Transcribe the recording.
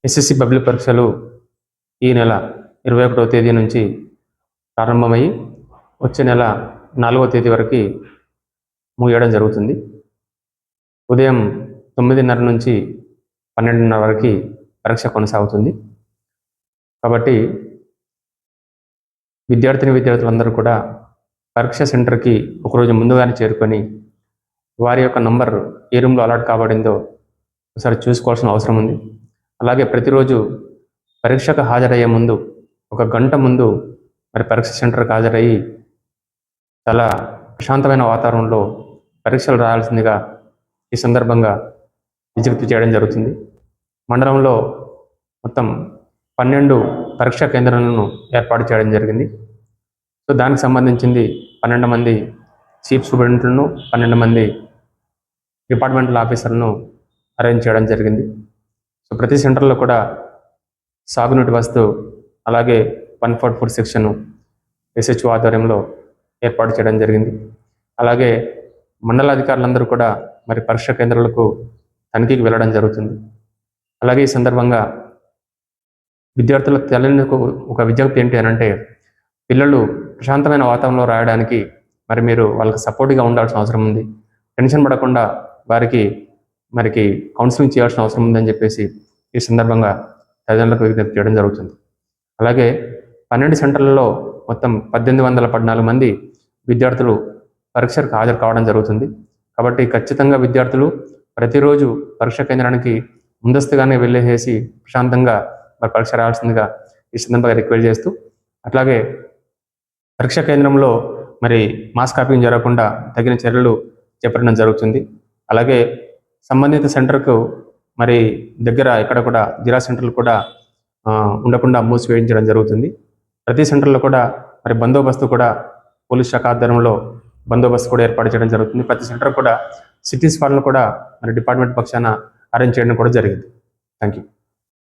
SSC public పరీక్షలు ఈ నెల 21వ తేదీ నుంచి ప్రారంభమయ్యి వచ్చే నెల 4వ తేదీ వరకు ముగియడం జరుగుతుంది. ఉదయం 9:30 నుంచి 12:30 వరకు పరీక్ష కొనసాగుతుంది. కాబట్టి విద్యార్థులందరూ కూడా పరీక్ష సెంటర్కి ఒకరోజు ముందుగానే చేరుకొని వారి యొక్క నంబర్ ఏ రూమ్లో అలాట్ కాబడిందో ఒకసారి చూసుకోవాల్సిన అవసరం ఉంది. అలాగే ప్రతిరోజు పరీక్షకు హాజరయ్యే ముందు 1 గంట ముందు పరీక్ష సెంటర్కి హాజరయ్యి చాలా ప్రశాంతమైన వాతావరణంలో పరీక్షలు రాయాల్సిందిగా ఈ సందర్భంగా విజ్ఞప్తి చేయడం జరుగుతుంది. మండలంలో మొత్తం 12 పరీక్షా కేంద్రాలను ఏర్పాటు చేయడం జరిగింది. సో దానికి సంబంధించింది 12 మంది చీఫ్ స్టూడెంట్లను 12 మంది డిపార్ట్మెంటల్ ఆఫీసర్లను అరేంజ్ చేయడం జరిగింది. సో ప్రతి సెంటర్లో కూడా సాగునీటి వస్తు అలాగే 144 సెక్షన్ SHO ఆధ్వర్యంలో ఏర్పాటు చేయడం జరిగింది. అలాగే మండల అధికారులందరూ కూడా పరీక్షా కేంద్రాలకు తనిఖీకి వెళ్ళడం జరుగుతుంది. అలాగే ఈ సందర్భంగా విద్యార్థులకు తెలియని ఒక విజ్ఞప్తి ఏంటి అని అంటే, పిల్లలు ప్రశాంతమైన వాతావరణంలో రాయడానికి మీరు వాళ్ళకి సపోర్ట్గా ఉండాల్సిన అవసరం ఉంది. టెన్షన్ పడకుండా వారికి కౌన్సిలింగ్ చేయాల్సిన అవసరం ఉందని చెప్పేసి ఈ సందర్భంగా తల్లిదండ్రులకు విజ్ఞప్తి చేయడం జరుగుతుంది. అలాగే 12 సెంటర్లలో మొత్తం 1814 మంది విద్యార్థులు పరీక్షకు హాజరు కావడం జరుగుతుంది. కాబట్టి ఖచ్చితంగా విద్యార్థులు ప్రతిరోజు పరీక్ష కేంద్రానికి ముందస్తుగానే వెళ్ళేసి ప్రశాంతంగా పరీక్ష రాయాల్సిందిగా ఈ సందర్భంగా రిక్వెస్ట్ చేస్తూ, అట్లాగే పరీక్షా కేంద్రంలో మాస్ కాపీయింగ్ జరగకుండా తగిన చర్యలు చేపట్టడం జరుగుతుంది. అలాగే సంబంధిత సెంటర్కు దగ్గర ఎక్కడ కూడా జిరాక్స్ సెంటర్లు కూడా ఉండకుండా మూసివేయించడం జరుగుతుంది. ప్రతి సెంటర్లో కూడా బందోబస్తు కూడా పోలీస్ శాఖ ఆధ్వర్యంలో బందోబస్తు కూడా ఏర్పాటు చేయడం జరుగుతుంది. ప్రతి సెంటర్ కూడా సిటీస్ వాళ్ళను కూడా డిపార్ట్మెంట్ పక్షాన అరేంజ్ చేయడం కూడా జరిగింది. Thank you.